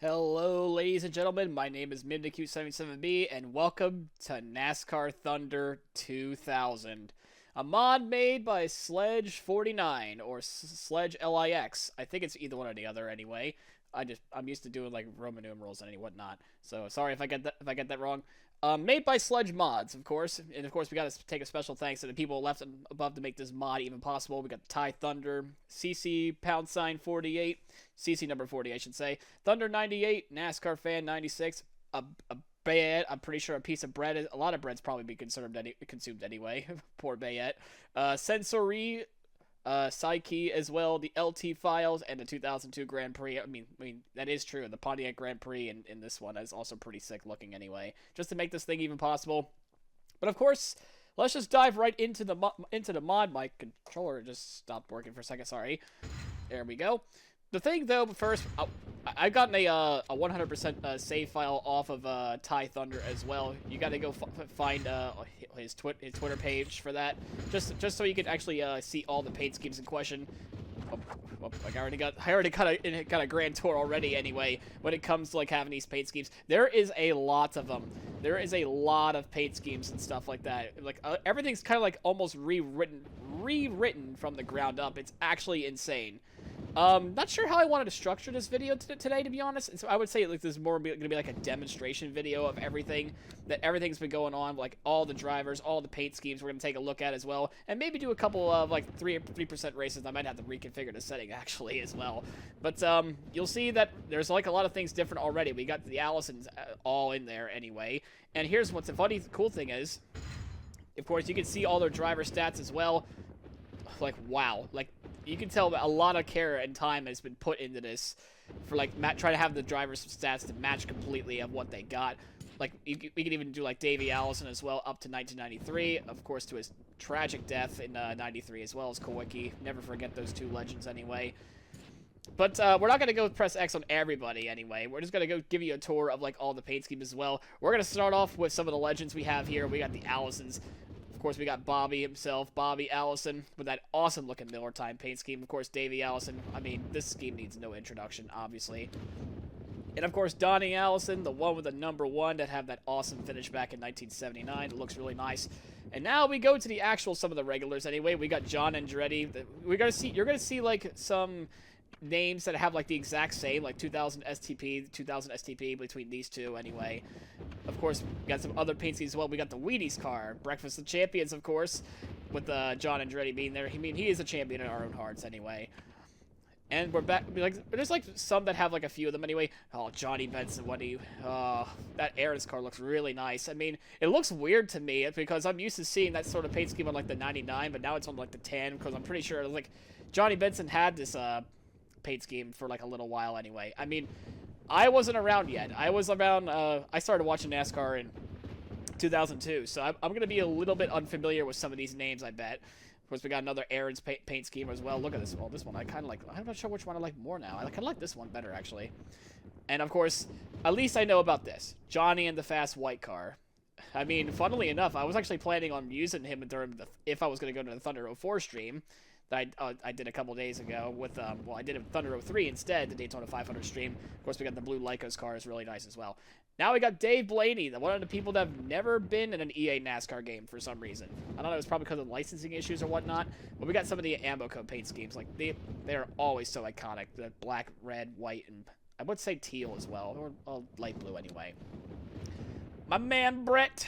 Hello, ladies and gentlemen. My name is MindaQ77B, and welcome to NASCAR Thunder 2000, a mod made by Sledge49 or Sledge LIX. I think it's either one or the other anyway. I'm used to doing like Roman numerals and whatnot. So sorry if I get that wrong. Made by Sledge Mods, of course, and of course we got to take a special thanks to the people left above to make this mod even possible. We got Thai Thunder, CC #48, CC number 40, I should say. Thunder 98, NASCAR Fan 96, a Bayette. I'm pretty sure a piece of bread. A lot of bread's probably be consumed anyway. Poor Bayette. Sensory. Psyche as well, the LT files, and the 2002 Grand Prix. I mean that is true. The Pontiac Grand Prix in this one is also pretty sick looking anyway. Just to make this thing even possible. But of course, let's just dive right into the mod. My controller just stopped working for a second. Sorry. There we go. The thing though, first, I've gotten a 100% save file off of Thai Thunder as well. You got to go find his Twitter page for that, just so you can actually see all the paint schemes in question. Like I already got a grand tour already anyway. When it comes to like having these paint schemes, there is a lot of them. There is a lot of paint schemes and stuff like that. Like everything's kind of like almost rewritten from the ground up. It's actually insane. Not sure how I wanted to structure this video today, to be honest. And so I would say like this is more going to be like a demonstration video of everything's been going on, like all the drivers, all the paint schemes. We're going to take a look at as well, and maybe do a couple of like 3% races. I might have to reconfigure the setting actually as well. But you'll see that there's like a lot of things different already. We got the Allisons all in there anyway. And here's what's the cool thing is, of course, you can see all their driver stats as well. Like wow, like you can tell that a lot of care and time has been put into this for like try to have the driver's stats to match completely of what they got. Like we can even do like Davey Allison as well up to 1993, of course, to his tragic death in 93 as well as Kowicki. Never forget those two legends anyway. But we're not going to go press X on everybody anyway. We're just going to go give you a tour of like all the paint schemes as well. We're going to start off with some of the legends we have here. We got the Allisons. Of course, we got Bobby himself, Bobby Allison, with that awesome-looking Miller Time paint scheme. Of course, Davey Allison. I mean, this scheme needs no introduction, obviously. And, of course, Donnie Allison, the one with the number 1 that had that awesome finish back in 1979. It looks really nice. And now we go to the actual, some of the regulars anyway. We got John Andretti. You're going to see, like, some names that have like the exact same, like 2000 STP between these two anyway. Of course, we got some other paint schemes as well. We got the Wheaties car, Breakfast of Champions, of course, with John Andretti being there. I mean, he is a champion in our own hearts anyway. And we're back. Like, there's like some that have like a few of them anyway. Oh, Johnny Benson, that Aaron's car looks really nice. I mean, it looks weird to me because I'm used to seeing that sort of paint scheme on like the 99, but now it's on like the 10 because I'm pretty sure like Johnny Benson had this paint scheme for like a little while anyway. I mean, I wasn't around yet. I was around, I started watching NASCAR in 2002, so I'm going to be a little bit unfamiliar with some of these names, I bet. Of course, we got another Aaron's paint scheme as well. Look at this. Well, this one I kind of like. I'm not sure which one I like more now. I kind of like this one better, actually. And, of course, at least I know about this. Johnny and the fast white car. I mean, funnily enough, I was actually planning on using him during if I was going to go to the Thunder 04 stream that I did a couple days ago with, well, I did a Thunder 03 instead, the Daytona 500 stream. Of course, we got the blue Lycos car is really nice as well. Now we got Dave Blaney, one of the people that have never been in an EA NASCAR game for some reason. I don't know, it's probably because of licensing issues or whatnot, but we got some of the ammo code paint schemes. Like, they're always so iconic. The black, red, white, and I would say teal as well, or light blue anyway. My man Brett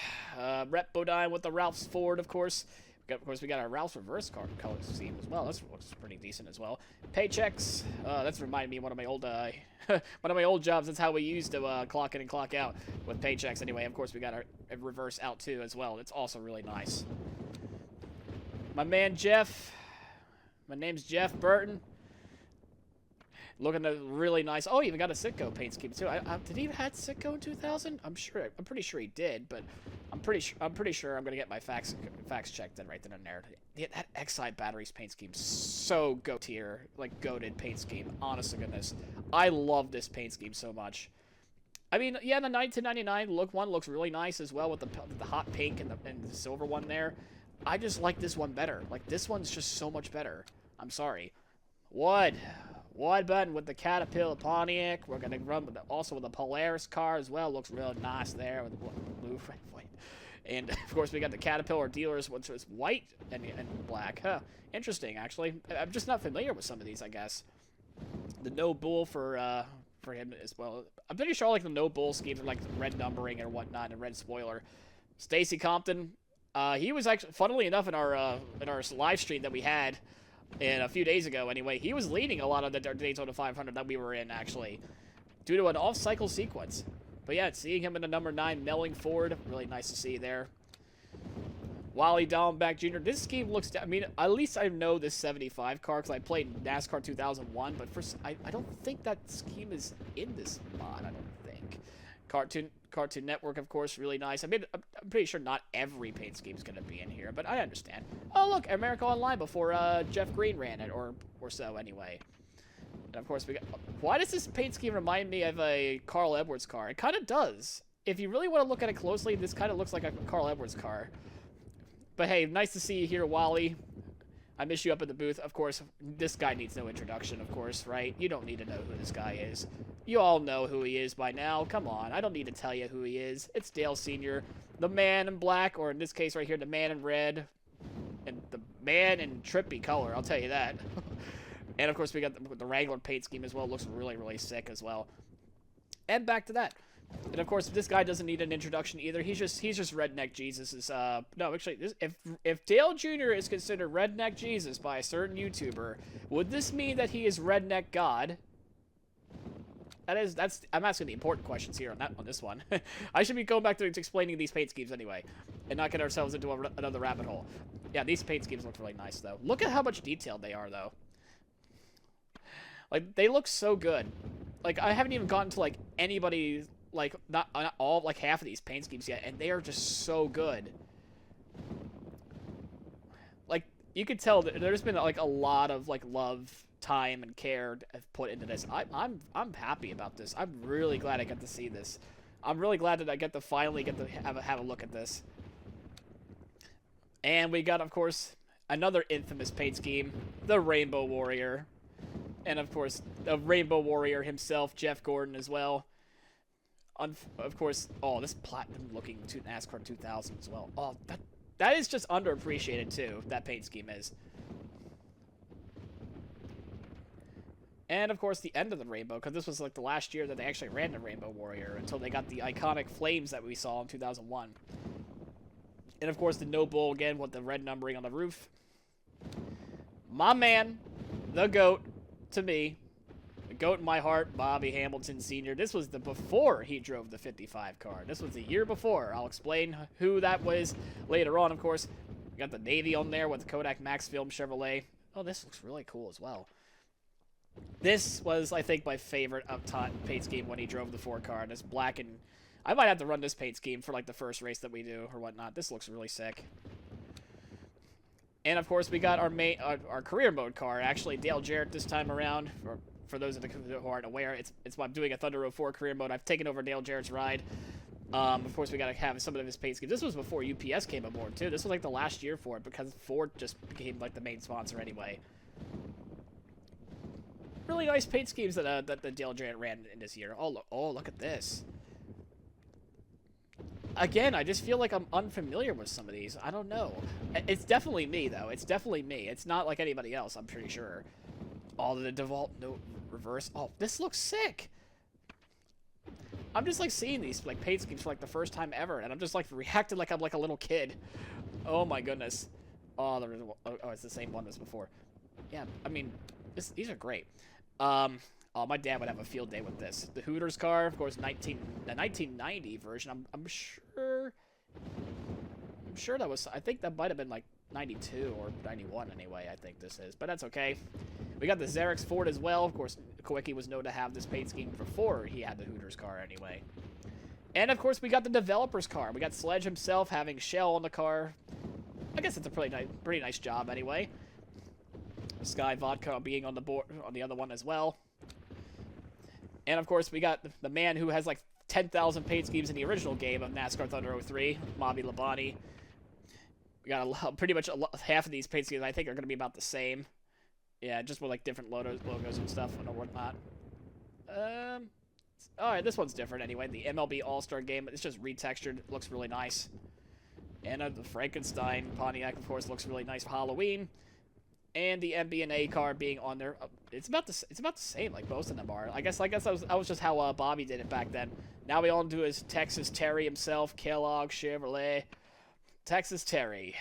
Bodine with the Ralph's Ford, of course. Of course, we got our Ralph's reverse color scheme as well. That looks pretty decent as well. Paychecks. That's reminded me of one of my old one of my old jobs. That's how we used to clock in and clock out with paychecks. Anyway, of course, we got our reverse out too as well. It's also really nice. My man Jeff. My name's Jeff Burton. Looking really nice. Oh, he even got a Sitco paint scheme too. Did he even have Sitco in 2000? I'm pretty sure he did, but I'm pretty sure I'm gonna get my facts checked in right then and there. Yeah, that Excite Batteries paint scheme, so go tier, like goated paint scheme. Honest to goodness, I love this paint scheme so much. I mean, yeah, the 1999 one looks really nice as well with the hot pink and the silver one there. I just like this one better. Like this one's just so much better. I'm sorry. What? Wide button with the Caterpillar Pontiac. We're going to run also with the Polaris car as well. Looks real nice there with the blue red, white. And, of course, we got the Caterpillar dealers, which is white and black. Huh. Interesting, actually. I'm just not familiar with some of these, I guess. The no bull for him as well. I'm pretty sure, like, the no bull schemes are, like, red numbering or whatnot and red spoiler. Stacy Compton. He was actually, funnily enough, in our live stream that we had a few days ago, anyway, he was leading a lot of the Daytona 500 that we were in, actually, due to an off-cycle sequence. But yeah, seeing him in the number 9 Melling Ford, really nice to see there. Wally Dallenbach Jr. This scheme looks, I mean, at least I know this 75 car because I played NASCAR 2001, but I don't think that scheme is in this mod, I don't think. Cartoon Network, of course, really nice. I mean, I'm pretty sure not every paint scheme is going to be in here, but I understand. Oh, look, America Online before Jeff Green ran it, or so anyway. And, of course, we got... Why does this paint scheme remind me of a Carl Edwards car? It kind of does. If you really want to look at it closely, this kind of looks like a Carl Edwards car. But, hey, nice to see you here, Wally. I miss you up in the booth. Of course, this guy needs no introduction, of course, right? You don't need to know who this guy is. You all know who he is by now. Come on, I don't need to tell you who he is. It's Dale Sr., the man in black, or in this case right here, the man in red, and the man in trippy color, I'll tell you that. And, of course, we got the Wrangler paint scheme as well. It looks really, really sick as well. And back to that. And, of course, this guy doesn't need an introduction either. He's just Redneck Jesus. No, actually, if Dale Jr. is considered Redneck Jesus by a certain YouTuber, would this mean that he is Redneck God? I'm asking the important questions here on this one. I should be going back to explaining these paint schemes anyway, and not get ourselves into another rabbit hole. Yeah, these paint schemes look really nice, though. Look at how much detailed they are, though. Like, they look so good. Like, I haven't even gotten to, like, anybody... Like, not all, like, half of these paint schemes yet, and they are just so good. Like, you could tell that there's been, like, a lot of, like, love, time, and care put into this. I'm happy about this. I'm really glad I got to see this. I'm really glad that I get to finally get to have a look at this. And we got, of course, another infamous paint scheme, the Rainbow Warrior. And, of course, the Rainbow Warrior himself, Jeff Gordon, as well. Of course, oh, this platinum-looking NASCAR 2000 as well. Oh, that is just underappreciated, too, that paint scheme is. And, of course, the end of the Rainbow, because this was, like, the last year that they actually ran the Rainbow Warrior, until they got the iconic flames that we saw in 2001. And, of course, the No Bull, again, with the red numbering on the roof. My man, the GOAT, to me, GOAT in my heart, Bobby Hamilton Sr. This was before he drove the 55 car. This was the year before. I'll explain who that was later on, of course. We got the Navy on there with the Kodak Max Film Chevrolet. Oh, this looks really cool as well. This was, I think, my favorite up-top paint scheme when he drove the 4 car. This black and... I might have to run this paint scheme for, like, the first race that we do or whatnot. This looks really sick. And, of course, we got our career mode car. Actually, Dale Jarrett this time around. For those of you who aren't aware, I'm doing a Thunder 04 career mode. I've taken over Dale Jarrett's ride. Of course, we got to have some of his paint schemes. This was before UPS came aboard, too. This was, like, the last year for it, because Ford just became, like, the main sponsor anyway. Really nice paint schemes that Dale Jarrett ran in this year. Oh, look at this. Again, I just feel like I'm unfamiliar with some of these. I don't know. It's definitely me, though. It's definitely me. It's not like anybody else, I'm pretty sure. All the DeVault, no reverse. Oh, this looks sick. I'm just, like, seeing these, like, paint schemes for, like, the first time ever, and I'm just, like, reacting like I'm, like, a little kid. Oh, my goodness. Oh, it's the same one as before. Yeah, I mean, these are great. Oh, my dad would have a field day with this. The Hooters car, of course, the 1990 version. I'm sure that was, I think that might have been, like, 92 or 91 anyway, I think this is. But that's okay. We got the Xerox Ford as well. Of course, Kawicki was known to have this paint scheme before he had the Hooters car anyway. And, of course, we got the developer's car. We got Sledge himself having Shell on the car. I guess it's a pretty nice job anyway. Sky Vodka being on the board on the other one as well. And, of course, we got the man who has, like, 10,000 paint schemes in the original game of NASCAR Thunder 03, Bobby Labonte. We got pretty much half of these paint schemes I think are going to be about the same. Yeah, just with like different logos and stuff and whatnot. Alright, this one's different anyway. The MLB All-Star Game, it's just retextured. It looks really nice. And the Frankenstein Pontiac, of course, looks really nice for Halloween. And the MB&A car being on there, it's about the same, like most of them are. I guess that was just how Bobby did it back then. Now we all do his Texas Terry himself, Kellogg Chevrolet, Texas Terry.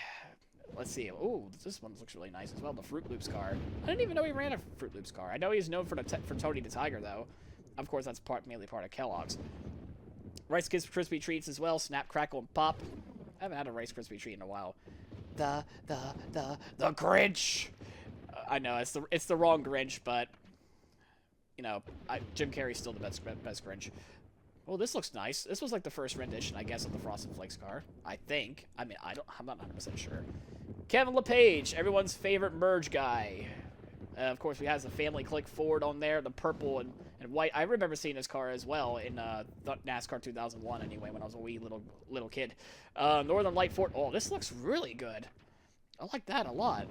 Let's see. Ooh, this one looks really nice as well. The Fruit Loops car. I didn't even know he ran a Fruit Loops car. I know he's known for Tony the Tiger though. Of course, that's mainly part of Kellogg's. Rice Krispie treats as well. Snap, crackle, and pop. I haven't had a Rice Krispie treat in a while. The Grinch. I know it's the wrong Grinch, but you know, Jim Carrey's still the best Grinch. Well, this looks nice. This was like the first rendition, I guess, of the Frosted Flakes car. I think. I mean, I'm not 100% sure. Kevin LePage, everyone's favorite merge guy. Of course, we have the Family Click Ford on there, the purple and white. I remember seeing this car as well in NASCAR 2001 anyway, when I was a wee little kid. Northern Light Ford. Oh, this looks really good. I like that a lot.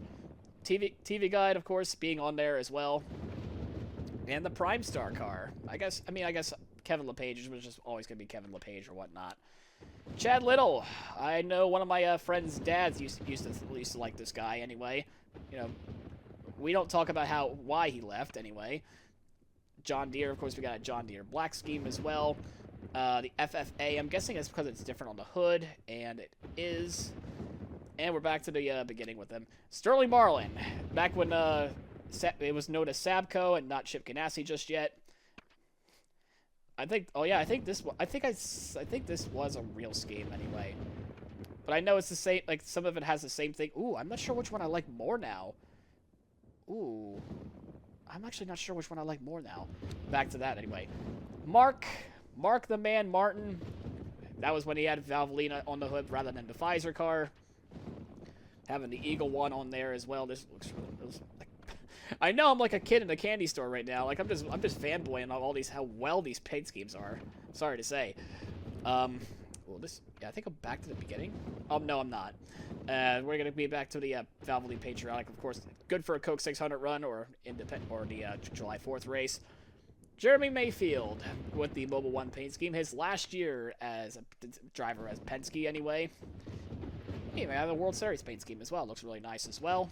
TV Guide, of course, being on there as well. And the Prime Star car. I guess Kevin LePage was just always going to be Kevin LePage or whatnot. Chad Little. I know one of my friends' dads used to like this guy anyway. You know, we don't talk about why he left anyway. John Deere, of course, we got a John Deere black scheme as well. The FFA, I'm guessing it's because it's different on the hood, and it is. And we're back to the beginning with them. Sterling Marlin, back when it was known as Sabco and not Chip Ganassi just yet. I think this was a real scheme anyway. But I know it's the same. Like some of it has the same thing. Ooh, I'm not sure which one I like more now. Ooh, I'm actually not sure which one I like more now. Back to that anyway. Mark the Man Martin. That was when he had Valvoline on the hood rather than the Pfizer car. Having the Eagle one on there as well. This looks like, I know I'm like a kid in a candy store right now. Like I'm just fanboying on all these how well these paint schemes are. Sorry to say. Well, I think I'm back to the beginning. No, I'm not. We're gonna be back to the Valvoline Patriotic, of course. Good for a Coke 600 run or the July 4th race. Jeremy Mayfield with the Mobile One paint scheme. His last year as a driver as Penske anyway. He may have a World Series paint scheme as well. Looks really nice as well.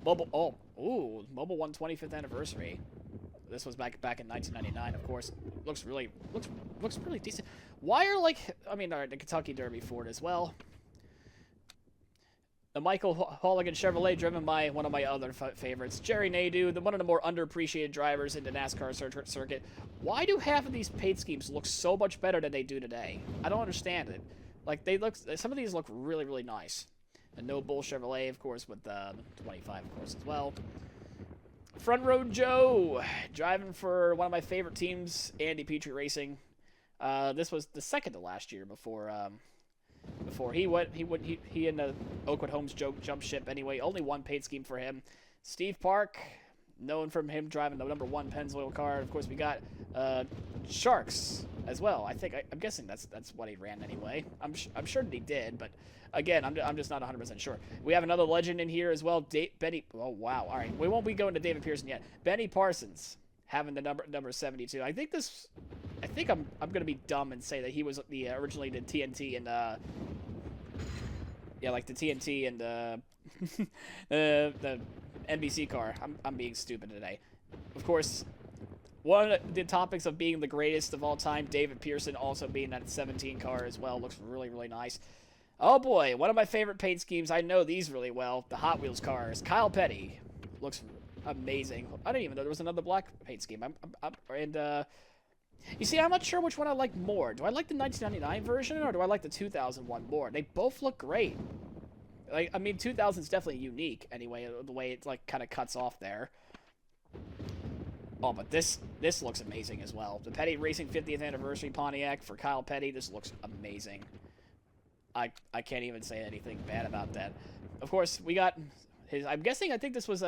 Mobile One 25th anniversary. This was back in 1999, of course. Looks really decent. Why are the Kentucky Derby Ford as well. The Michael Holligan Chevrolet, driven by one of my other favorites, Jerry Nadeau, one of the more underappreciated drivers in the NASCAR circuit. Why do half of these paint schemes look so much better than they do today? I don't understand it. Like some of these look really, really nice. The No Bull Chevrolet, of course, with the 25, of course, as well. Front Row Joe, driving for one of my favorite teams, Andy Petrie Racing. This was the second to last year before he and the Oakwood Homes jump ship anyway. Only one paint scheme for him. Steve Park, known from him driving the number 1 Pennzoil car. Of course, we got Sharks as well. I'm guessing that's what he ran anyway. I'm sure that he did, but again, I'm just not 100% sure. We have another legend in here as well. Benny. Oh wow! All right, we won't be going to David Pearson yet. Benny Parsons having the number 72. I think I'm gonna be dumb and say that he was originally the TNT and the TNT and the NBC car. I'm being stupid today. Of course, one of the topics of being the greatest of all time, David Pearson also being that 17 car as well. Looks really, really nice. Oh boy, one of my favorite paint schemes. I know these really well. The Hot Wheels cars. Kyle Petty. Looks amazing. I didn't even know there was another black paint scheme. You see, I'm not sure which one I like more. Do I like the 1999 version or do I like the 2001 more? They both look great. 2000 is definitely unique anyway, the way it kind of cuts off there. Oh, but this looks amazing as well. The Petty Racing 50th anniversary Pontiac for Kyle Petty. This looks amazing. I can't even say anything bad about that. Of course, we got his. I think this was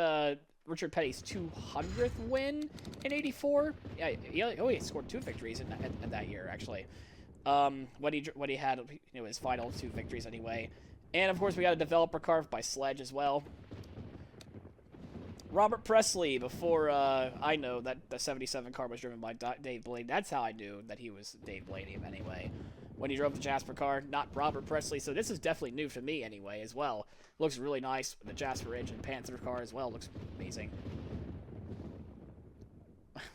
Richard Petty's 200th win in '84. Yeah, he scored 2 victories in that year actually. When he had his final 2 victories anyway. And of course, we got a developer car by Sledge as well. Robert Presley, before I know that the 77 car was driven by Dave Blaney. That's how I knew that he was Dave Blaney anyway. When he drove the Jasper car, not Robert Presley. So this is definitely new for me anyway as well. Looks really nice. The Jasper Ridge and Panther car as well looks amazing.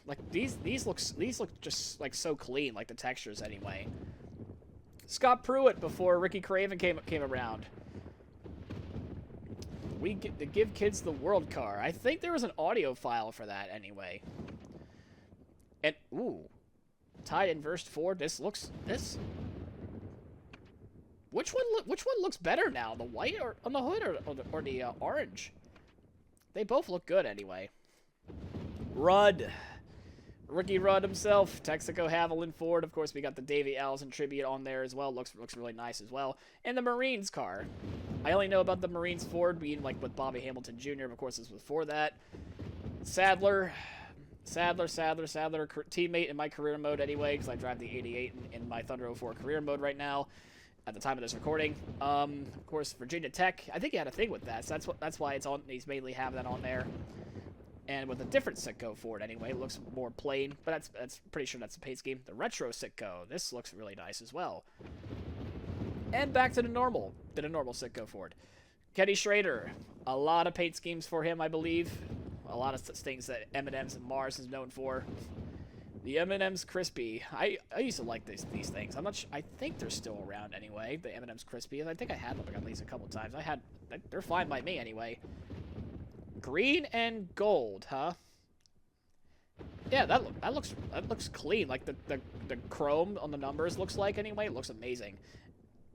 Like these look just like so clean, like the textures anyway. Scott Pruitt before Ricky Craven came around. We get to give kids the world car. I think there was an audio file for that anyway. And ooh, tied inverse Ford. This. Which one looks better now? The white or on the hood or the orange? They both look good anyway. Rudd. Ricky Rudd himself, Texaco Haviland Ford. Of course, we got the Davey Allison tribute on there as well. Looks really nice as well. And the Marines car. I only know about the Marines Ford being like with Bobby Hamilton Jr. Of course, this was before that. Sadler, teammate in my career mode anyway, because I drive the 88 in my Thunder 04 career mode right now. At the time of this recording, of course, Virginia Tech. I think he had a thing with that, so that's why it's on. He's mainly have that on there. And with a different Sitco Ford anyway, it looks more plain, but that's pretty sure that's the paint scheme. The retro Sitco, this looks really nice as well. And back to the normal Sitco Ford. Kenny Schrader, a lot of paint schemes for him, I believe. A lot of things that M&M's and Mars is known for. The M&M's Crispy. I used to like these things. I think they're still around anyway. The M&M's Crispy. I think I had them at least a couple times. They're fine by me anyway. Green and gold, huh? Yeah, that looks clean. Like the chrome on the numbers looks like anyway. It looks amazing.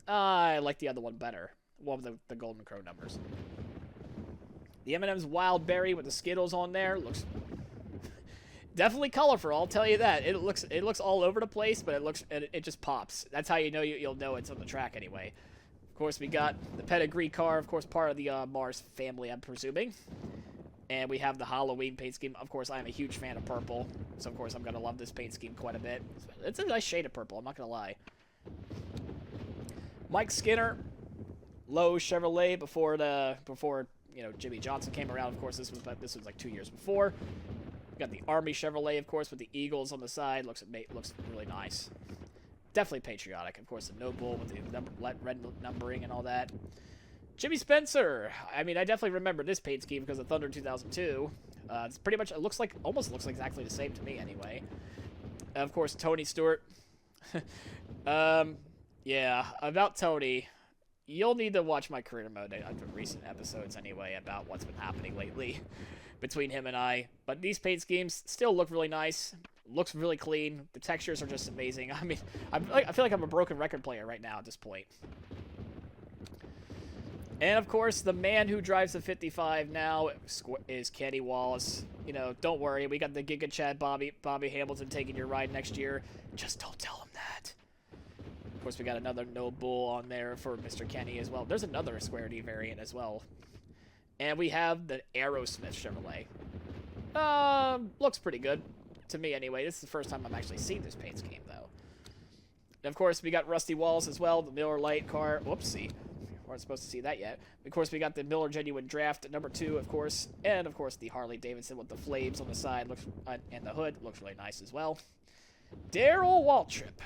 I like the other one better. Well, the golden crow numbers. The M&M's Wild Berry with the Skittles on there looks definitely colorful. I'll tell you that. It looks all over the place, but it just pops. That's how you know you'll know it's on the track anyway. Of course, we got the Pedigree car, of course, part of the Mars family, I'm presuming. And we have the Halloween paint scheme. Of course, I am a huge fan of purple, so of course I'm gonna love this paint scheme quite a bit. It's a nice shade of purple. I'm not gonna lie. Mike Skinner, Lowe's Chevrolet before Jimmy Johnson came around. Of course, this was like 2 years before. We got the Army Chevrolet, of course, with the Eagles on the side. Looks really nice. Definitely patriotic. Of course, the Noble with the red numbering and all that. Jimmy Spencer. I mean, I definitely remember this paint scheme because of Thunder 2002. It's pretty much, almost looks exactly the same to me anyway. Of course, Tony Stewart. Yeah, about Tony, you'll need to watch my career mode on recent episodes anyway about what's been happening lately between him and I. But these paint schemes still look really nice. Looks really clean. The textures are just amazing. I mean, I feel like I'm a broken record player right now at this point. And, of course, the man who drives the 55 now is Kenny Wallace. You know, don't worry. We got the Giga Chad Bobby Hamilton taking your ride next year. Just don't tell him that. Of course, we got another No Bull on there for Mr. Kenny as well. There's another Square D variant as well. And we have the Aerosmith Chevrolet. Looks pretty good. To me, anyway. This is the first time I've actually seen this paint scheme, though. And, of course, we got Rusty Wallace as well. The Miller Lite car. Whoopsie. Weren't supposed to see that yet. Of course, we got the Miller Genuine Draft number 2, of course, and of course the Harley Davidson with the flames on the side and the hood looks really nice as well. Darrell Waltrip,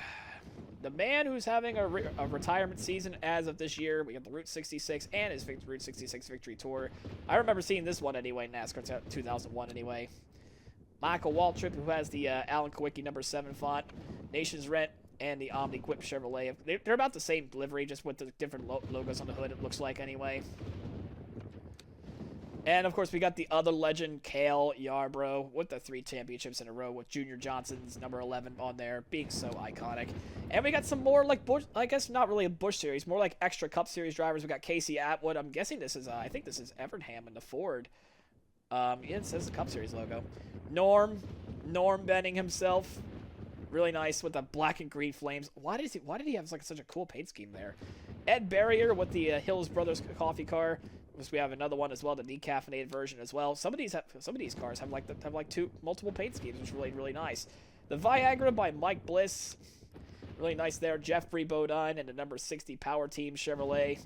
the man who's having a retirement season as of this year. We got the Route 66 and his Route 66 Victory Tour. I remember seeing this one anyway, NASCAR 2001 anyway. Michael Waltrip, who has the Alan Kawicki number 7 font, Nation's Rent, and the Omni Quip Chevrolet. They're about the same delivery, just with the different logos on the hood, it looks like, anyway. And, of course, we got the other legend, Cale Yarbrough, with the 3 championships in a row, with Junior Johnson's number 11 on there, being so iconic. And we got some more, like, Busch, I guess not really a Busch series, more like extra Cup Series drivers. We got Casey Atwood. I'm guessing this is, I think this is Evernham in the Ford. Yeah, it says the Cup Series logo. Norm Benning himself. Really nice with the black and green flames. Why did he have like such a cool paint scheme there? Ed Barrier with the Hills Brothers coffee car. We have another one as well, the decaffeinated version as well. Some of these cars have multiple paint schemes, which is really nice. The Viagra by Mike Bliss. Really nice there. Jeffrey Bodine and the number 60 Power Team Chevrolet.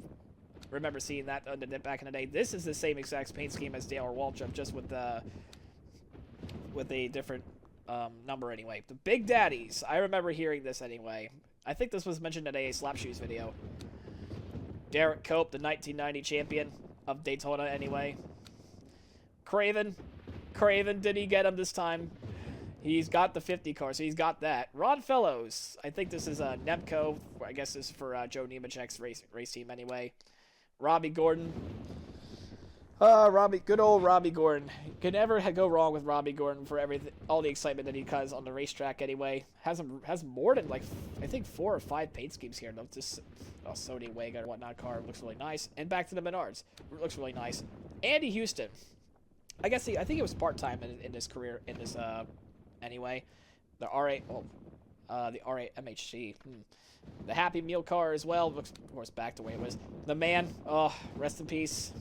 Remember seeing that back in the day. This is the same exact paint scheme as Dale or Waltrip, just with a different number anyway. The Big Daddies. I remember hearing this anyway. I think this was mentioned in a Slap Shoes video. Derek Cope, the 1990 champion of Daytona anyway. Craven. Did he get him this time? He's got the 50 car, so he's got that. Ron Fellows. I think this is a Nemco. I guess this is for Joe Nemechek's race team anyway. Robbie Gordon. Good old Robbie Gordon. Could never go wrong with Robbie Gordon for everything, all the excitement that he has on the racetrack anyway. Has more than, like, I think 4 or 5 paint schemes here. This Sony Wega or whatnot car looks really nice. And back to the Menards. Looks really nice. Andy Houston. I think he was part-time in his career, anyway. The R8, the R8 MHC. The Happy Meal car as well. Looks, of course, back the way it was. The man, rest in peace.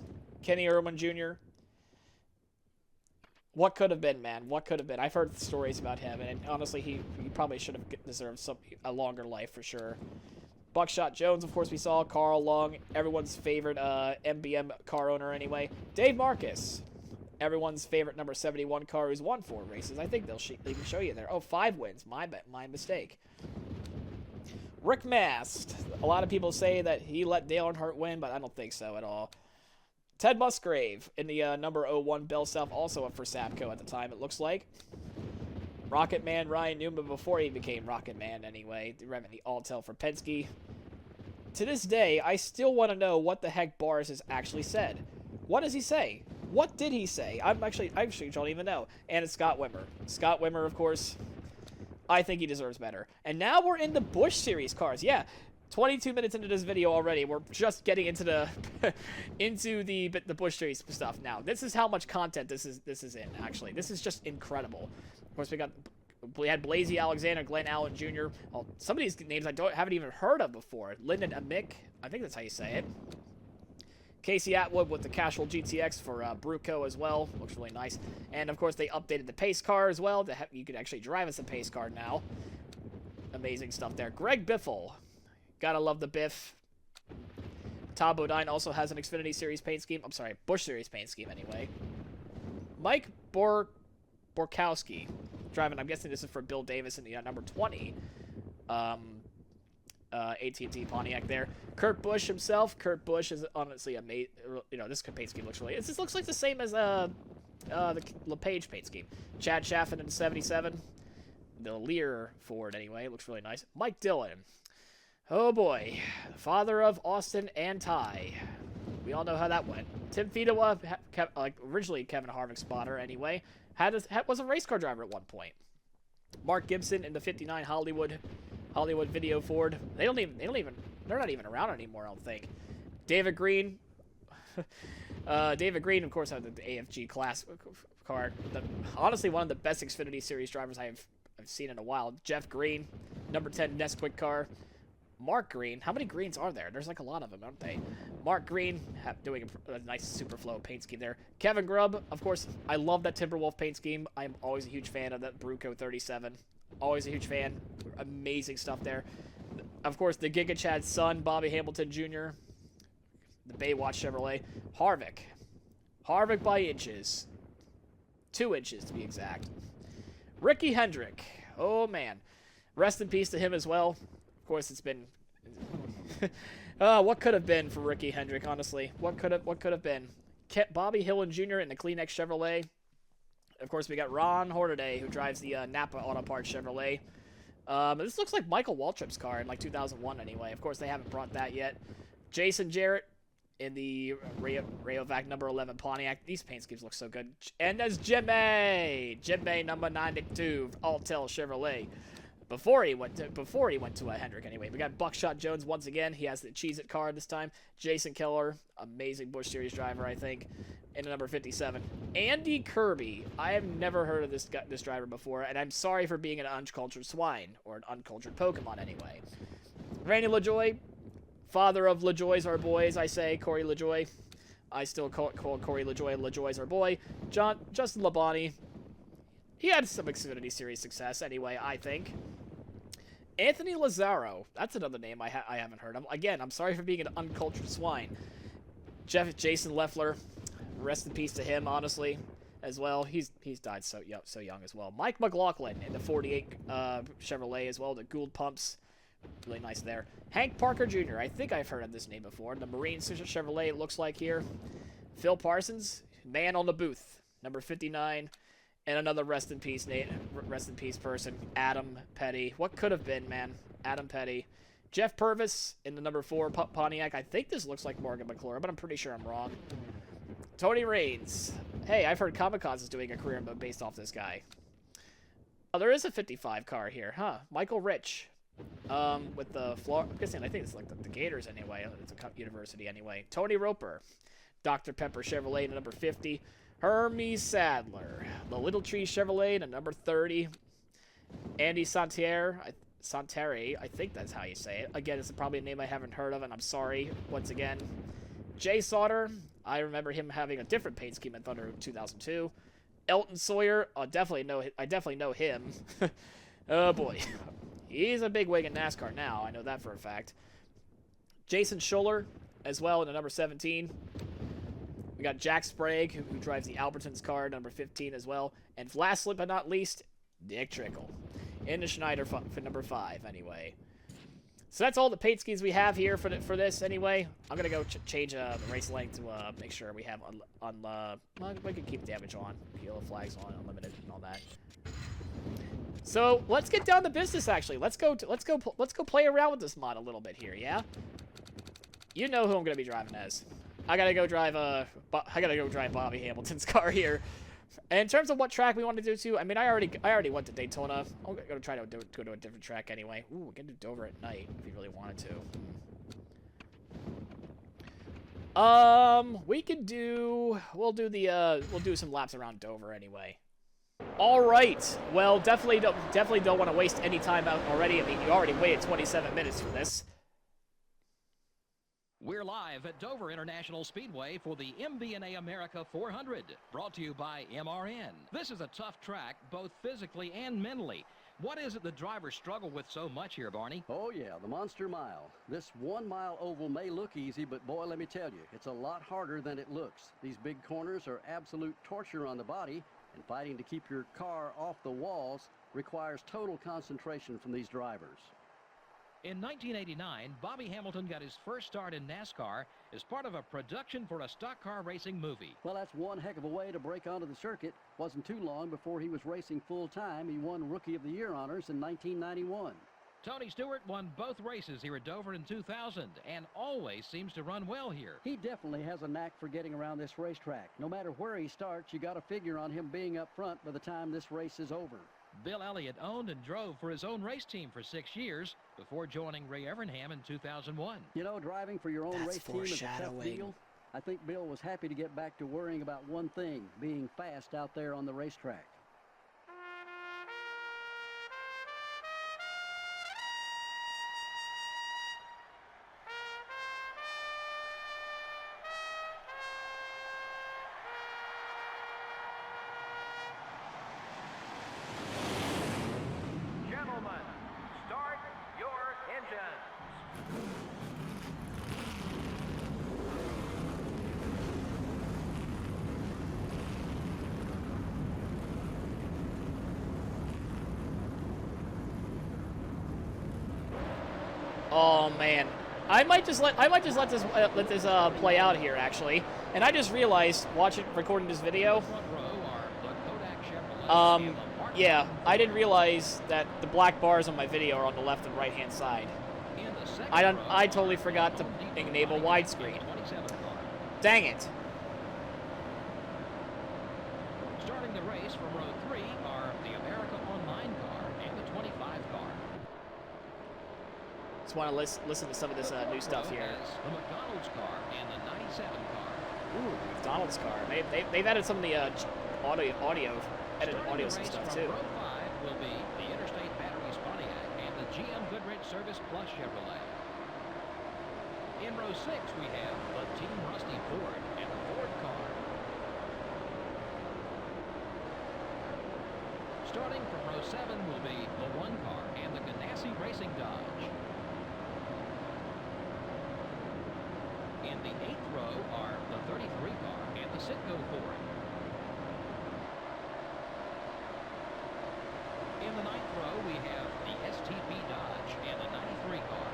Kenny Irwin Jr. What could have been, man? What could have been? I've heard stories about him, and honestly, he probably should have deserved a longer life for sure. Buckshot Jones, of course, we saw. Carl Long, everyone's favorite MBM car owner anyway. Dave Marcus, everyone's favorite number 71 car who's won 4 races. I think they'll even show you there. Oh, 5 wins. My mistake. Rick Mast. A lot of people say that he let Dale Earnhardt win, but I don't think so at all. Ted Musgrave in the number 01 Bell South, also up for Sapco at the time, it looks like. Rocket Man Ryan Newman before he became Rocket Man anyway. The Alltel for Penske. To this day, I still want to know what the heck Bars has actually said. What does he say? What did he say? I actually don't even know. And it's Scott Wimmer. Scott Wimmer, of course. I think he deserves better. And now we're in the Busch Series cars. Yeah, 22 minutes into this video already. We're just getting into the the Busch Series stuff now. This is how much content this is in. Actually, this is just incredible. Of course, we had Blasey Alexander, Glenn Allen Jr. Oh, some of these names I haven't even heard of before. Lyndon Amick. I think that's how you say it. Casey Atwood with the Casual GTX for Bruco as well. Looks really nice. And, of course, they updated the pace car as well. You can actually drive as a pace car now. Amazing stuff there. Greg Biffle. Gotta love the Biff. Tom Bodine also has an Xfinity Series paint scheme. I'm sorry, Busch Series paint scheme anyway. Mike Borkowski. Driving, I'm guessing this is for Bill Davis in the number 20. AT&T Pontiac there. Kurt Busch himself. Kurt Busch is honestly amazing. You know, this paint scheme looks really... This looks like the same as the LePage paint scheme. Chad Chaffin in 77. The Lear Ford anyway. Looks really nice. Mike Dillon. Oh boy. Father of Austin and Ty. We all know how that went. Tim Fedewa, originally Kevin Harvick's spotter anyway, was a race car driver at one point. Mark Gibson in the 59 Hollywood Video Ford. They're not even around anymore, I don't think. David Green. David Green, of course, had the AFG class car. Honestly, one of the best Xfinity Series drivers I've seen in a while. Jeff Green, number 10 Nesquik car. Mark Green. How many Greens are there? There's like a lot of them, aren't they? Mark Green doing a nice Superflow paint scheme there. Kevin Grubb, of course, I love that Timberwolf paint scheme. I'm always a huge fan of that Bruco 37. Always a huge fan. Amazing stuff there. Of course, the Giga Chad's son, Bobby Hamilton Jr. The Baywatch Chevrolet. Harvick. Harvick by inches. 2 inches, to be exact. Ricky Hendrick. Oh, man. Rest in peace to him as well. Of course, it's been... what could have been for Ricky Hendrick, honestly? What could have been? Bobby Hillin Jr. in the Kleenex Chevrolet. Of course, we got Ron Hornaday, who drives the Napa Auto Parts Chevrolet. This looks like Michael Waltrip's car in like 2001 anyway. Of course, they haven't brought that yet. Jason Jarrett in the Rayovac number 11 Pontiac. These paint schemes look so good. And there's Jimmy number 92 Alltel Chevrolet. Before he went to a Hendrick anyway. We got Buckshot Jones once again. He has the Cheez-It car this time. Jason Keller, amazing Busch Series driver, I think, in number 57. Andy Kirby. I have never heard of this driver before, and I'm sorry for being an uncultured swine, or an uncultured Pokemon anyway. Randy LaJoy, father of LaJoy's our boys, I say, Corey LaJoy. I still call Corey LaJoy LaJoy's our boy. Justin Labonte. He had some Xfinity Series success anyway, I think. Anthony Lazzaro. That's another name I haven't heard of. Again, I'm sorry for being an uncultured swine. Jason Leffler, rest in peace to him, honestly, as well. He's died so young as well. Mike McLaughlin in the 48 Chevrolet as well. The Gould pumps, really nice there. Hank Parker Jr. I think I've heard of this name before. The Marine Chevrolet, it looks like here. Phil Parsons, man on the booth, number 59. And another rest in peace person, Adam Petty. What could have been, man? Adam Petty. Jeff Purvis in the number 4 Pontiac. I think this looks like Morgan McClure, but I'm pretty sure I'm wrong. Tony Raines. Hey, I've heard Kamikaze is doing a career mode based off this guy. Oh, there is a 55 car here, huh? Michael Rich. With the Florida, I'm guessing, I think it's like the Gators anyway. It's a university anyway. Tony Roper. Dr. Pepper Chevrolet in number 50. Hermes Sadler, the Little Tree Chevrolet, and number 30. Andy Santerre, I think that's how you say it. Again, it's probably a name I haven't heard of, and I'm sorry once again. Jay Sauter, I remember him having a different paint scheme in Thunder 2002. Elton Sawyer, I definitely know him. Oh boy, he's a big wig in NASCAR now. I know that for a fact. Jason Schuller, as well, in the number 17. We got Jack Sprague, who drives the Albertsons car, number 15 as well. And last but not least, Dick Trickle in the Schneider for number 5 anyway. So that's all the paint schemes we have here for this anyway. I'm going to go change the race length to make sure we have we can keep damage on, yellow flags on, unlimited and all that. So let's get down to business actually. Let's go play around with this mod a little bit here, yeah? You know who I'm going to be driving as. I gotta go drive Bobby Hamilton's car here. And in terms of what track we want to do too, I mean, I already went to Daytona. I'm gonna try to go to a different track anyway. Ooh, we can do Dover at night if you really wanted to. We'll do some laps around Dover anyway. All right. Well, definitely don't want to waste any time out already. I mean, you already waited 27 minutes for this. We're live at Dover International Speedway for the MBNA America 400, brought to you by MRN. This is a tough track, both physically and mentally. What is it the drivers struggle with so much here, Barney? Oh, yeah, the Monster Mile. This 1 mile oval may look easy, but boy, let me tell you, it's a lot harder than it looks. These big corners are absolute torture on the body, and fighting to keep your car off the walls requires total concentration from these drivers. In 1989, Bobby Hamilton got his first start in NASCAR as part of a production for a stock car racing movie. Well, that's one heck of a way to break onto the circuit. Wasn't too long before he was racing full-time. He won Rookie of the Year honors in 1991. Tony Stewart won both races here at Dover in 2000 and always seems to run well here. He definitely has a knack for getting around this racetrack. No matter where he starts, you got to figure on him being up front by the time this race is over. Bill Elliott owned and drove for his own race team for 6 years before joining Ray Evernham in 2001. You know, driving for your own race team is a tough deal. I think Bill was happy to get back to worrying about one thing, being fast out there on the racetrack. Oh man, I might just let this play out here actually. And I just realized recording this video. Yeah, I didn't realize that the black bars on my video are on the left and right hand side. I totally forgot to enable widescreen. Dang it. Starting the race from row 3 are the America Online car and the 25 car. Just want to listen to some of this new stuff here. The McDonald's car and the 97 car. Ooh, McDonald's car. They've added some of the edited audio some stuff too. Row 5 will be the Interstate Batteries Pontiac and the GM Goodrich Service Plus Chevrolet. In row 6 we have the Team Rusty Ford and the Ford car. Starting from row 7 will be the 1 car and the Ganassi Racing Dodge. In the 8th row are the 33 car and the Citgo Ford. In the 9th row, we have the STP Dodge and the 93 car.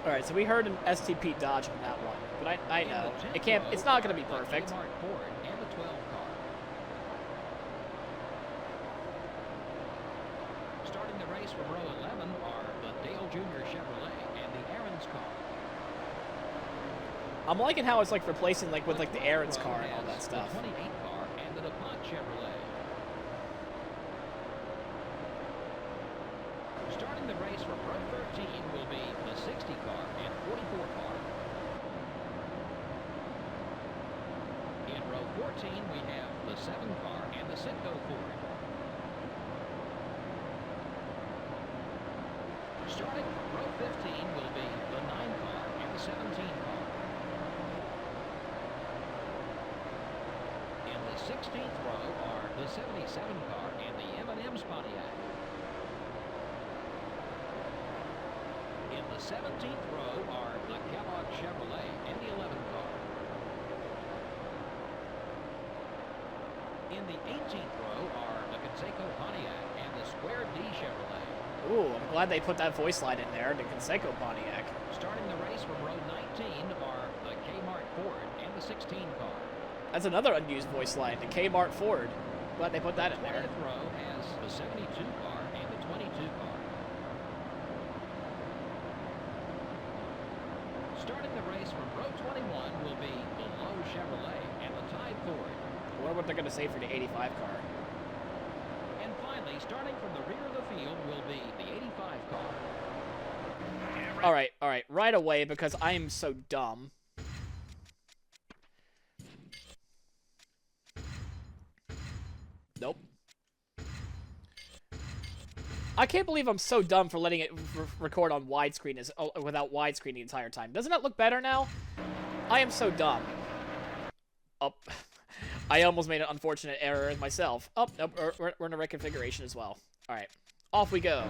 All right, so we heard an STP Dodge on that one, but I know it can't. It's not going to be perfect. The Kmart Ford and the 12 car. Starting the race from row 11 are the Dale Jr. Chevrolet and the Aaron's car. I'm liking how it's like replacing like with like the Aaron's car and all that stuff. The 28 car and the DuPont Chevrolet. Starting the race from row 13 will be the 60 car and 44 car. In row 14 we have the 7 car and the Citgo Ford. Starting from row 15 will be the 9 car and the 17 car. In the 16th row are the 77 car and the M&M's Pontiac. In the 17th row are the Kellogg Chevrolet and the 11 car. In the 18th row are the Conseco Pontiac and the Square D Chevrolet. Ooh, I'm glad they put that voice line in there, the Conseco Pontiac. Starting the race from row 19 are the Kmart Ford and the 16 car. That's another unused voice line, the Kmart Ford. Glad they put that in The there. 20th row has the 72 car and the 22 car. Starting the race from row 21 will be the Lowe Chevrolet and the Tide Ford. I wonder what they're going to say for the 85 car. And finally, starting from the rear of the field will be the 85 car. All right, right away because I am so dumb. Nope. I can't believe I'm so dumb for letting it record on widescreen without widescreen the entire time. Doesn't that look better now? I am so dumb. Oh, I almost made an unfortunate error myself. Oh, nope, we're in a reconfiguration as well. All right, off we go.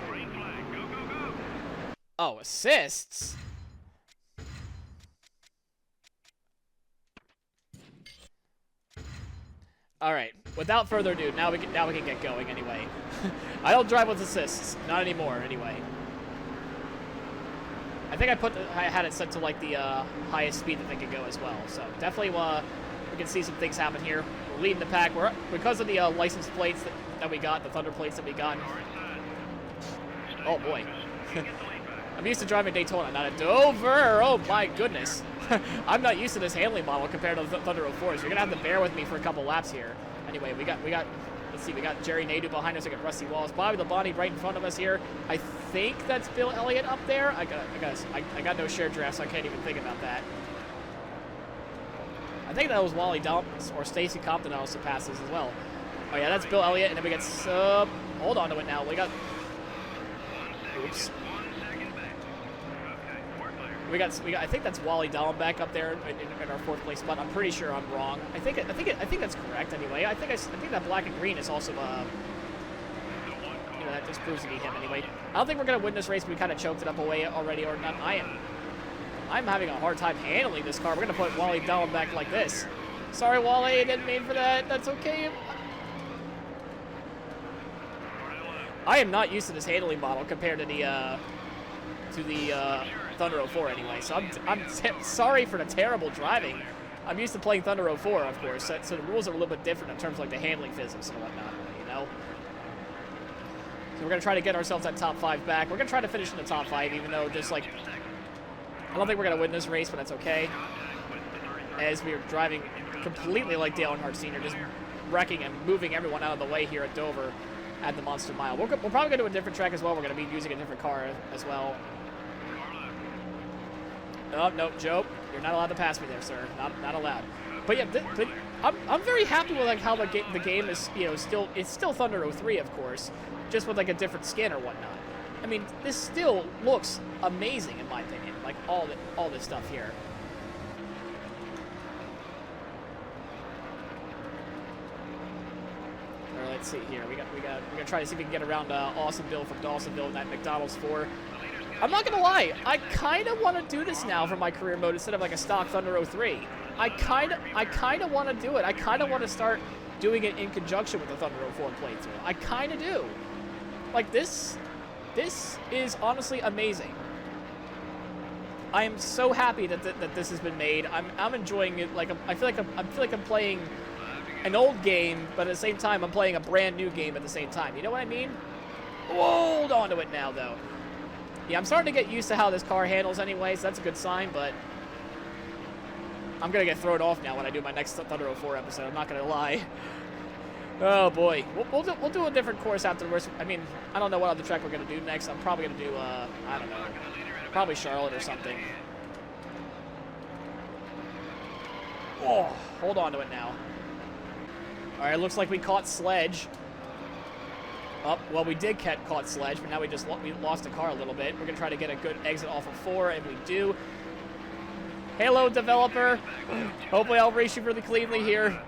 Green flag, go, go, go. Oh, assists. All right. Without further ado, now we can get going anyway. I don't drive with assists, not anymore. Anyway, I think I had it set to like the highest speed that they could go as well. So definitely, we can see some things happen here. We're leading the pack. Because of the license plates that we got, the Thunder plates that we got. Oh boy. I'm used to driving Daytona, not a Dover. Oh my goodness. I'm not used to this handling model compared to the Thunder 04s. You're gonna have to bear with me for a couple laps here. Anyway, we got. Let's see, we got Jerry Nadeau behind us. We got Rusty Wallace, Bobby Labonte right in front of us here. I think that's Bill Elliott up there. I got no shared draft, so I can't even think about that. I think that was Wally Dumps or Stacy Compton also passes as well. Oh yeah, that's Bill Elliott, and then we got hold on to it now. We got. Oops. We got. I think that's Wally Dallenbach up there in our 4th place spot. I'm pretty sure I'm wrong. I think that's correct anyway. I think that black and green is also that just proves to be him anyway. I don't think we're gonna win this race. We kind of choked it up away already, or not. I'm having a hard time handling this car. We're gonna put Wally Dallenbach like this. Sorry, Wally, I didn't mean for that. That's okay. I am not used to this handling model compared to the Thunder 04 anyway, so I'm sorry for the terrible driving. I'm used to playing Thunder 04, of course, so the rules are a little bit different in terms of like the handling physics and whatnot, you know? So we're going to try to get ourselves that top 5 back. We're going to try to finish in the top 5, even though just like, I don't think we're going to win this race, but that's okay. As we are driving completely like Dale Earnhardt Sr., just wrecking and moving everyone out of the way here at Dover at the Monster Mile. We're probably going to do a different track as well. We're going to be using a different car as well. Oh, no, Joe, you're not allowed to pass me there, sir. Not allowed. But yeah, I'm very happy with like how the game is, you know, it's still Thunder 03, of course, just with like a different skin or whatnot. I mean, this still looks amazing in my opinion. Like all this stuff here. Or let's see here. We got to try to see if we can get around Awesome Bill from Dawsonville in that McDonald's 4. I'm not gonna lie, I kind of want to do this now for my career mode instead of like a stock Thunder 03. I kind of want to do it. I kind of want to start doing it in conjunction with the Thunder 04 playthrough. I kind of do. Like this is honestly amazing. I am so happy that this has been made. I'm enjoying it. Like I feel like I'm playing an old game, but at the same time I'm playing a brand new game at the same time. You know what I mean? Hold on to it now, though. Yeah, I'm starting to get used to how this car handles anyway, so that's a good sign, but I'm going to get thrown off now when I do my next Thunder 04 episode. I'm not going to lie. Oh, boy. We'll do a different course afterwards. I mean, I don't know what other track we're going to do next. I'm probably going to do, I don't know, probably Charlotte or something. Oh, hold on to it now. All right, looks like we caught Sledge. Oh, well, we did caught Sledge, but now we lost the car a little bit. We're going to try to get a good exit off of 4, and we do. Hello, developer. Hopefully I'll race you really cleanly here.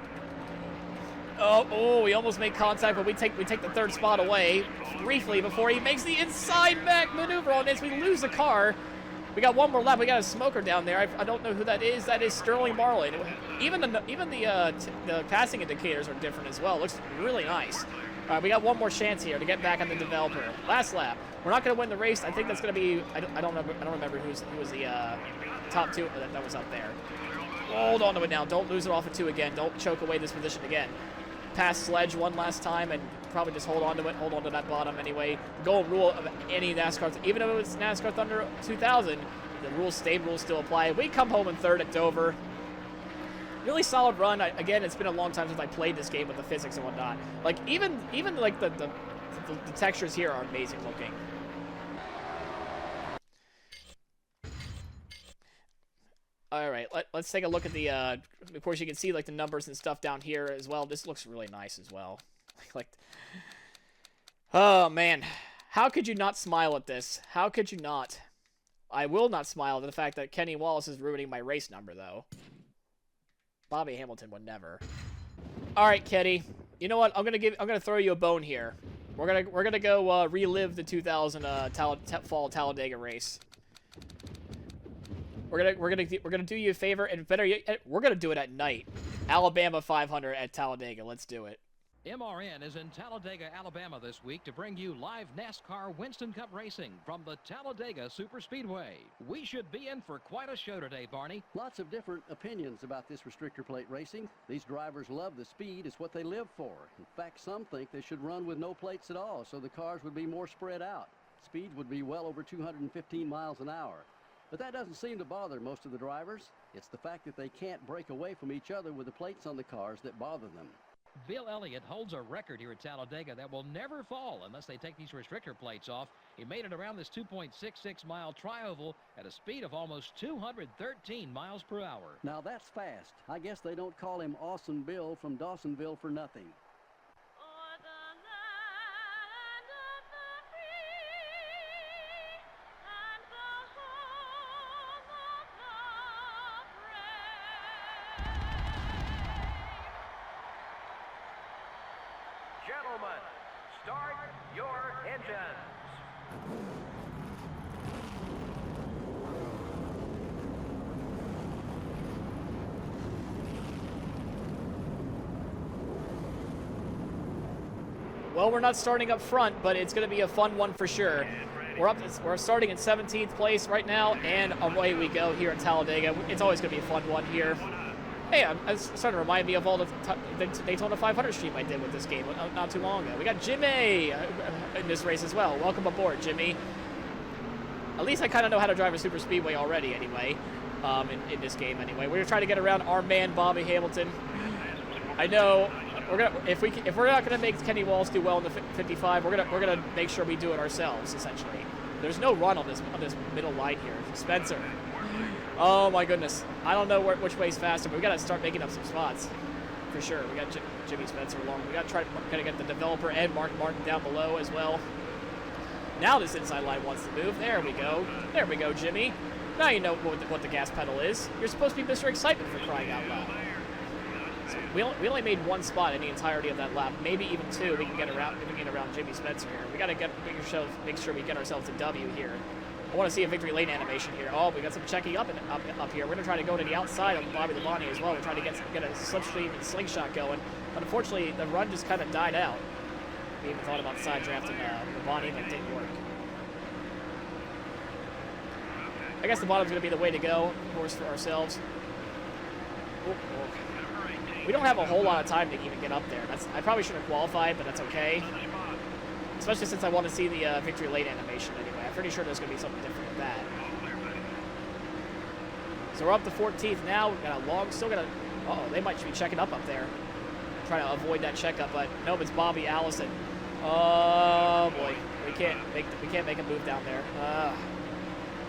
Oh, we almost made contact, but we take the third spot away briefly before he makes the inside back maneuver on this. We lose the car. We got one more lap. We got a smoker down there. I don't know who that is. That is Sterling Marlin. Even the passing indicators are different as well. It looks really nice. All right, we got one more chance here to get back on the developer. Last lap. We're not going to win the race. I think that's going to be. I don't remember who was the top two that was up there. Hold on to it now. Don't lose it off of 2 again. Don't choke away this position again. Pass Sledge one last time and probably just hold on to it. Hold on to that bottom anyway. The golden rule of any NASCAR, even if it was NASCAR Thunder 2000, the rules still apply. We come home in 3rd at Dover. Really solid run. Again, it's been a long time since I played this game with the physics and whatnot. Like even like the textures here are amazing looking. All right, let's take a look at the. Of course, you can see like the numbers and stuff down here as well. This looks really nice as well. Like, oh man, how could you not smile at this? How could you not? I will not smile at the fact that Kenny Wallace is ruining my race number, though. Bobby Hamilton would never. All right, Kenny. You know what? I'm gonna throw you a bone here. We're gonna go relive the 2000 fall Talladega race. We're gonna do you a favor, and better yet, we're gonna do it at night. Alabama 500 at Talladega. Let's do it. MRN is in Talladega, Alabama this week to bring you live NASCAR Winston Cup racing from the Talladega Superspeedway. We should be in for quite a show today, Barney. Lots of different opinions about this restrictor plate racing. These drivers love the speed. It's what they live for. In fact, some think they should run with no plates at all, so the cars would be more spread out. Speeds would be well over 215 miles an hour. But that doesn't seem to bother most of the drivers. It's the fact that they can't break away from each other with the plates on the cars that bother them. Bill Elliott holds a record here at Talladega that will never fall unless they take these restrictor plates off. He made it around this 2.66-mile tri-oval at a speed of almost 213 miles per hour. Now that's fast. I guess they don't call him Awesome Bill from Dawsonville for nothing. Gentlemen, start your engines. Well, we're not starting up front, but it's going to be a fun one for sure. We're starting in 17th place right now, and away we go here at Talladega. It's always going to be a fun one here. Hey, it's starting to remind me of all the Daytona 500 stream I did with this game not too long ago. We got Jimmy in this race as well. Welcome aboard, Jimmy. At least I kind of know how to drive a super speedway already anyway, in this game anyway. We're going to try to get around our man, Bobby Hamilton. I know if we're not going to make Kenny Wallace do well in the 55, we're gonna make sure we do it ourselves, essentially. There's no run on this middle line here. Spencer. Oh my goodness. I don't know which way's faster, but we got to start making up some spots. For sure. We got Jimmy Spencer along. We got to get the developer and Mark Martin down below as well. Now this inside line wants to move. There we go. There we go, Jimmy. Now you know what the gas pedal is. You're supposed to be Mr. Excitement for crying out loud. So we only made one spot in the entirety of that lap, maybe even 2. We can get around Jimmy Spencer here. We got to make sure we get ourselves a W here. I want to see a victory lane animation here. Oh, we got some checking up here. We're gonna try to go to the outside of Bobby Labonte as well. We're trying to get a slipstream and slingshot going, but unfortunately the run just kind of died out. We even thought about side drafting Labonte, but it didn't work. I guess the bottom's gonna be the way to go, of course, for ourselves. Oh, oh. We don't have a whole lot of time to even get up there. I probably should have qualified, but that's okay. Especially since I want to see the victory lane animation anyway. I'm pretty sure there's going to be something different with that. So we're up to 14th now. We've got a long, still got a, uh-oh, they might be checking up there. Trying to avoid that checkup, but nope, it's Bobby Allison. Oh boy, we can't make a move down there.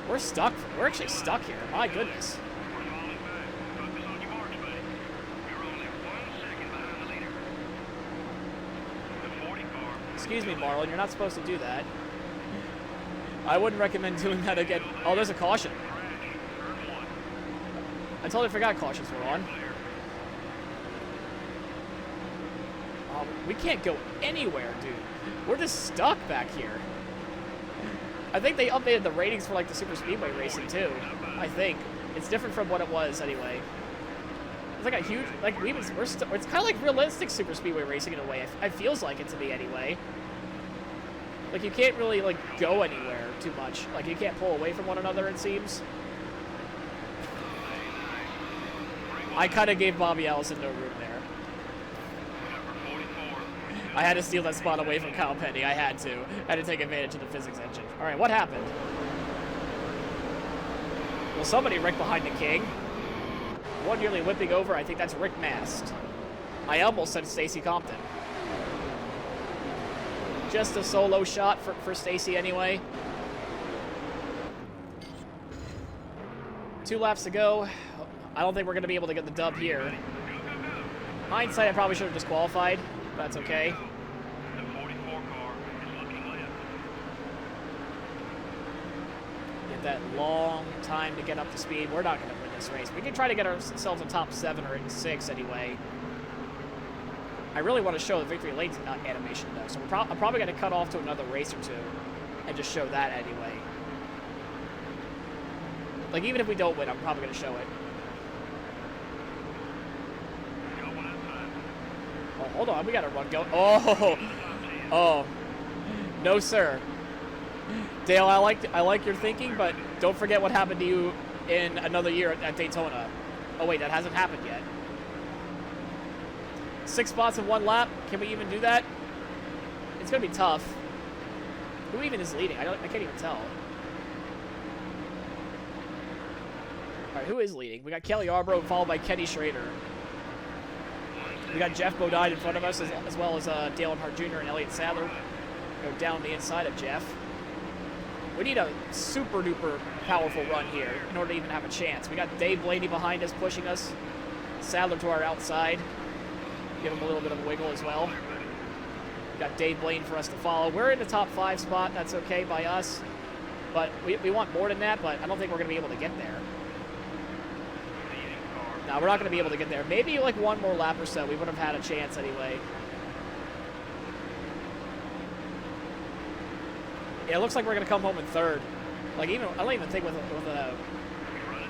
We're stuck. We're actually stuck here. My goodness. Excuse me, Marlon, you're not supposed to do that. I wouldn't recommend doing that again. Oh, there's a caution. I totally forgot cautions were on. We can't go anywhere, dude. We're just stuck back here. I think they updated the ratings for like the super speedway racing too. I think it's different from what it was anyway. It's like a huge, like it's kind of like realistic super speedway racing in a way. It feels like it to me anyway. Like you can't really like go anywhere too much. Like you can't pull away from one another, it seems. I kind of gave Bobby Allison no room there. I had to steal that spot away from Kyle Petty. I had to take advantage of the physics engine. All right, what happened? Well, somebody wrecked behind the king. One nearly whipping over. I think that's Rick Mast. I almost said Stacy Compton. Just a solo shot for Stacy anyway. 2 laps to go. I don't think we're going to be able to get the dub here. Hindsight, I probably should have disqualified. That's okay. Get that long time to get up to speed. We're not going to win this race. We can try to get ourselves a top 7 or 6 anyway. I really want to show the victory lane animation though, so I'm probably going to cut off to another race or 2 and just show that anyway. Like even if we don't win, I'm probably going to show it. Oh, hold on, we got a run going. Oh, no, sir. Dale, I like your thinking, but don't forget what happened to you in another year at Daytona. Oh wait, that hasn't happened yet. 6 spots in 1 lap. Can we even do that? It's gonna be tough. Who even is leading? I can't even tell. All right, who is leading? We got Kelly Yarbrough followed by Kenny Schrader. We got Jeff Bodine in front of us, as well as Dale Earnhardt Jr. and Elliott Sadler. Go down the inside of Jeff. We need a super duper powerful run here in order to even have a chance. We got Dave Blaney behind us, pushing us. Sadler to our outside. Give him a little bit of a wiggle as well. We got Dave Blaine for us to follow. We're in the top 5 spot. That's okay by us. But we want more than that, but I don't think we're going to be able to get there. No, we're not going to be able to get there. Maybe like 1 more lap or so. We would have had a chance anyway. Yeah, it looks like we're going to come home in 3rd. Like I don't even think with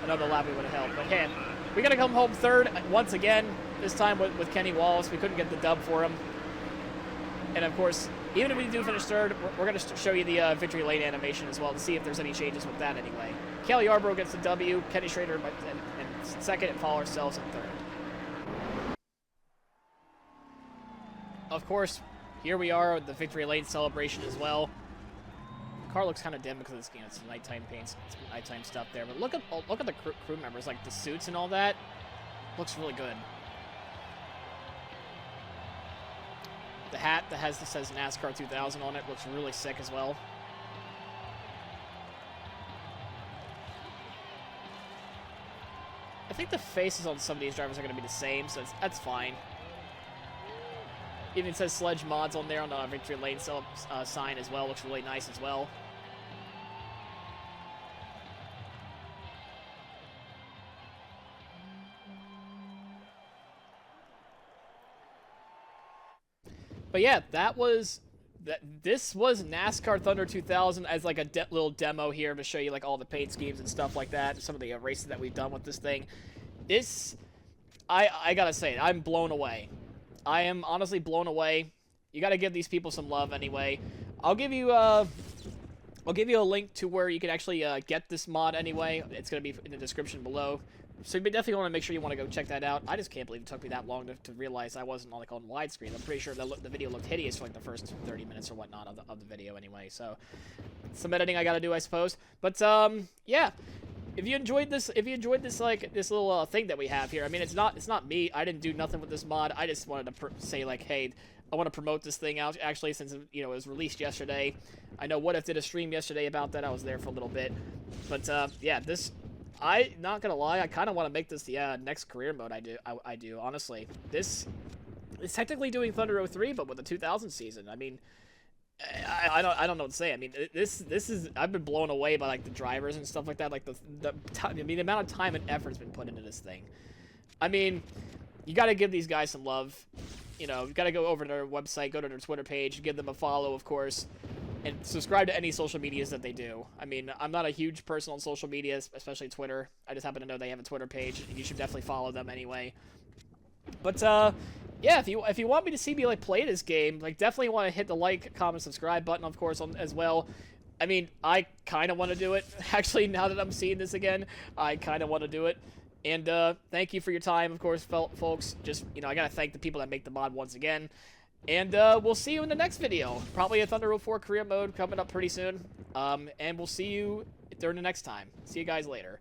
another lap we would have held. But hey, we got to come home 3rd once again. This time with Kenny Wallace. We couldn't get the dub for him. And of course, even if we do finish 3rd, we're going to show you the victory lane animation as well to see if there's any changes with that anyway. Kelly Yarbrough gets the W. Kenny Schrader in 2nd, and follow ourselves in 3rd. Of course, here we are with the victory lane celebration as well. The car looks kind of dim because it's, it's nighttime paints, it's nighttime stuff there. But look at the crew members, like the suits and all that. Looks really good. The hat that says NASCAR 2000 on it looks really sick as well. I think the faces on some of these drivers are going to be the same, so that's fine. Even says Sledge Mods on there on the victory lane sign as well. Looks really nice as well. But yeah, that was this was NASCAR Thunder 2000 as like a little demo here to show you like all the paint schemes and stuff like that. Some of the races that we've done with this thing. I gotta say, I'm blown away. I am honestly blown away. You gotta give these people some love anyway. I'll give you a link to where you can actually get this mod anyway. It's gonna be in the description below. So you definitely want to make sure you want to go check that out. I just can't believe it took me that long to realize I wasn't on widescreen. I'm pretty sure the video looked hideous for like the first 30 minutes or whatnot of the video anyway. So some editing I gotta do, I suppose. But yeah. If you enjoyed this like this little thing that we have here, I mean, it's not me. I didn't do nothing with this mod. I just wanted to say like, hey, I want to promote this thing out. Actually, since it was released yesterday, I know What If did a stream yesterday about that. I was there for a little bit, but yeah, I not gonna lie, I kind of want to make this the next career mode. I do honestly. This is technically doing Thunder 03, but with the 2000 season. I mean. I don't know what to say. I mean, this is I've been blown away by like the drivers and stuff like that. Like the amount of time and effort's been put into this thing. I mean, you got to give these guys some love. You know, you got to go over to their website, go to their Twitter page, give them a follow, of course, and subscribe to any social medias that they do. I mean, I'm not a huge person on social media, especially Twitter. I just happen to know they have a Twitter page, and you should definitely follow them anyway. But yeah, if you want me to see me like play this game, like definitely want to hit the like, comment, subscribe button, of course, as well. I mean, I kind of want to do it. Actually, now that I'm seeing this again, I kind of want to do it. And thank you for your time, of course, folks. Just, you know, I gotta thank the people that make the mod once again. And we'll see you in the next video. Probably a Thunder 04 career mode coming up pretty soon. And we'll see you during the next time. See you guys later.